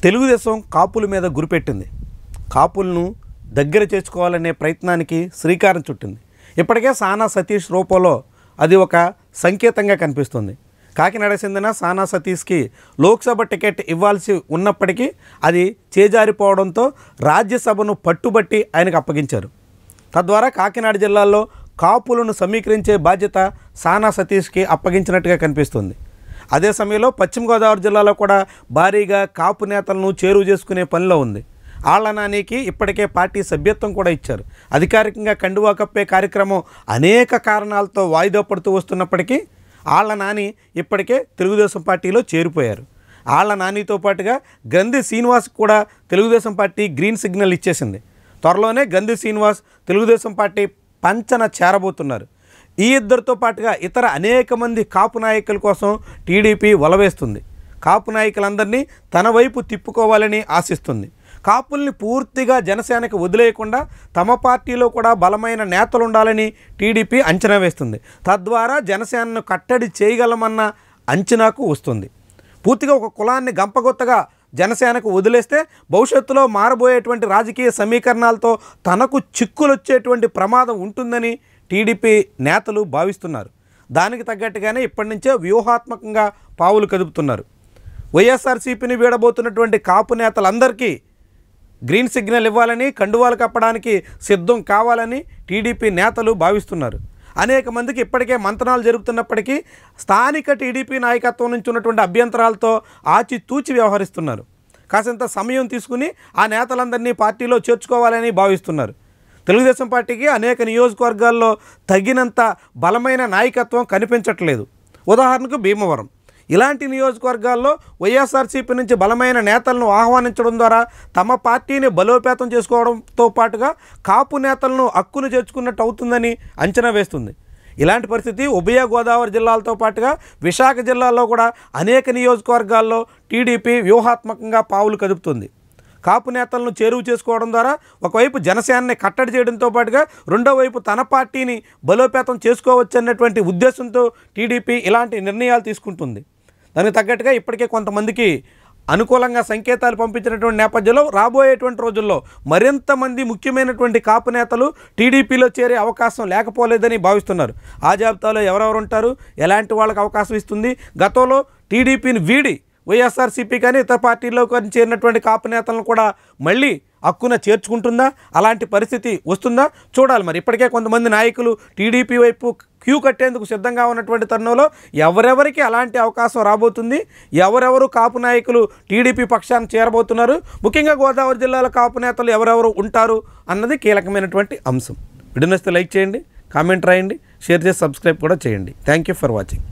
తెలుగుదేశం కాపుల మీద గురిపెట్టింది. కాపులను దగ్గర చేర్చుకోవాలనే ప్రయత్నానికి శ్రీకారం చుట్టింది. ఇప్పటికే సానా సతీష్ రూపంలో అది ఒక సంకేతంగా కనిపిస్తుంది. కాకినాడకు చెందిన సానా సతీష్కి లోక్సభ టికెట్ ఇవ్వాల్సి ఉన్నప్పటికీ అది చేజారిపోవడంతో రాజ్యసభను పట్టుబట్టి ఆయనకు అప్పగించారు. తద్వారా కాకినాడ జిల్లాలో కాపులను సమీకరించే బాధ్యత సానా సతీష్కి అప్పగించినట్టుగా కనిపిస్తుంది. అదే సమయంలో పశ్చిమ గోదావరి జిల్లాలో కూడా భారీగా కాపు నేతలను చేరువ చేసుకునే పనిలో ఉంది. ఆళ్ల నానికి ఇప్పటికే పార్టీ సభ్యత్వం కూడా ఇచ్చారు. అధికారికంగా కండువా కప్పే కార్యక్రమం అనేక కారణాలతో వాయిదా పడుతూ వస్తున్నప్పటికీ ఆళ్ల నాని ఇప్పటికే తెలుగుదేశం పార్టీలో చేరిపోయారు. ఆళ్ల నానితో పాటుగా గంధి శ్రీనివాస్ కూడా తెలుగుదేశం పార్టీ గ్రీన్ సిగ్నల్ ఇచ్చేసింది. త్వరలోనే గంధి శ్రీనివాస్ తెలుగుదేశం పార్టీ పంచన చేరబోతున్నారు. ఈ ఇద్దరితో పాటుగా ఇతర అనేక మంది కాపు నాయకుల కోసం టీడీపీ వలవేస్తుంది. కాపు నాయకులందరినీ తన వైపు తిప్పుకోవాలని ఆశిస్తుంది. కాపుల్ని పూర్తిగా జనసేనకు వదిలేయకుండా తమ పార్టీలో కూడా బలమైన నేతలు ఉండాలని టీడీపీ అంచనా వేస్తుంది. తద్వారా జనసేనను కట్టడి చేయగలమన్న అంచనాకు వస్తుంది. పూర్తిగా ఒక కులాన్ని గంపగొత్తగా జనసేనకు వదిలేస్తే భవిష్యత్తులో మారబోయేటువంటి రాజకీయ సమీకరణాలతో తనకు చిక్కులొచ్చేటువంటి ప్రమాదం ఉంటుందని టీడీపీ నేతలు భావిస్తున్నారు. దానికి తగ్గట్టుగానే ఇప్పటి నుంచే వ్యూహాత్మకంగా పావులు కదుపుతున్నారు. వైఎస్ఆర్సీపీని వీడబోతున్నటువంటి కాపు నేతలందరికీ గ్రీన్ సిగ్నల్ ఇవ్వాలని, కండువాలు కప్పడానికి సిద్ధం కావాలని టీడీపీ నేతలు భావిస్తున్నారు. అనేక మందికి ఇప్పటికే మంతనాలు జరుగుతున్నప్పటికీ స్థానిక టీడీపీ నాయకత్వం నుంచి ఉన్నటువంటి అభ్యంతరాలతో ఆచితూచి వ్యవహరిస్తున్నారు. కాసింత సమయం తీసుకుని ఆ నేతలందరినీ పార్టీలో చేర్చుకోవాలని భావిస్తున్నారు. తెలుగుదేశం పార్టీకి అనేక నియోజకవర్గాల్లో తగినంత బలమైన నాయకత్వం కనిపించట్లేదు. ఉదాహరణకు భీమవరం. ఇలాంటి నియోజకవర్గాల్లో వైఎస్ఆర్సీపీ నుంచి బలమైన నేతలను ఆహ్వానించడం ద్వారా తమ పార్టీని బలోపేతం చేసుకోవడంతో పాటుగా కాపు నేతలను హక్కును చేర్చుకున్నట్టు అవుతుందని అంచనా వేస్తుంది. ఇలాంటి పరిస్థితి ఉభయ గోదావరి జిల్లాలతో పాటుగా విశాఖ జిల్లాలో కూడా అనేక నియోజకవర్గాల్లో టీడీపీ వ్యూహాత్మకంగా పావులు కదుపుతుంది. కాపు నేతలను చేరువ చేసుకోవడం ద్వారా ఒకవైపు జనసేనని కట్టడి చేయడంతో పాటుగా రెండో వైపు తన పార్టీని బలోపేతం చేసుకోవచ్చు అన్నటువంటి ఉద్దేశంతో టీడీపీ ఇలాంటి నిర్ణయాలు తీసుకుంటుంది. దానికి తగ్గట్టుగా ఇప్పటికే కొంతమందికి అనుకూలంగా సంకేతాలు పంపించినటువంటి నేపథ్యంలో రాబోయేటువంటి రోజుల్లో మరింత మంది ముఖ్యమైనటువంటి కాపు నేతలు టీడీపీలో చేరే అవకాశం లేకపోలేదని భావిస్తున్నారు. ఆ జాబితాలో ఎవరెవరు ఉంటారు, ఎలాంటి వాళ్ళకి అవకాశం ఇస్తుంది, గతంలో టీడీపీని వీడి వైఎస్ఆర్సీపీ కానీ ఇతర పార్టీల్లో కానీ చేరినటువంటి కాపు నేతలను కూడా మళ్ళీ హక్కున చేర్చుకుంటుందా, అలాంటి పరిస్థితి వస్తుందా చూడాలి. మరి ఇప్పటికే కొంతమంది నాయకులు టీడీపీ వైపు క్యూ కట్టేందుకు సిద్ధంగా ఉన్నటువంటి తరుణంలో ఎవరెవరికి అలాంటి అవకాశం రాబోతుంది, ఎవరెవరు కాపు నాయకులు టీడీపీ పక్షాన్ని చేరబోతున్నారు, ముఖ్యంగా గోదావరి జిల్లాల కాపు నేతలు ఎవరెవరు ఉంటారు అన్నది కీలకమైనటువంటి అంశం. వీడియో నచ్చితే లైక్ చేయండి, కామెంట్ రాయండి, షేర్ చేసి సబ్స్క్రైబ్ కూడా చేయండి. Thank you for watching.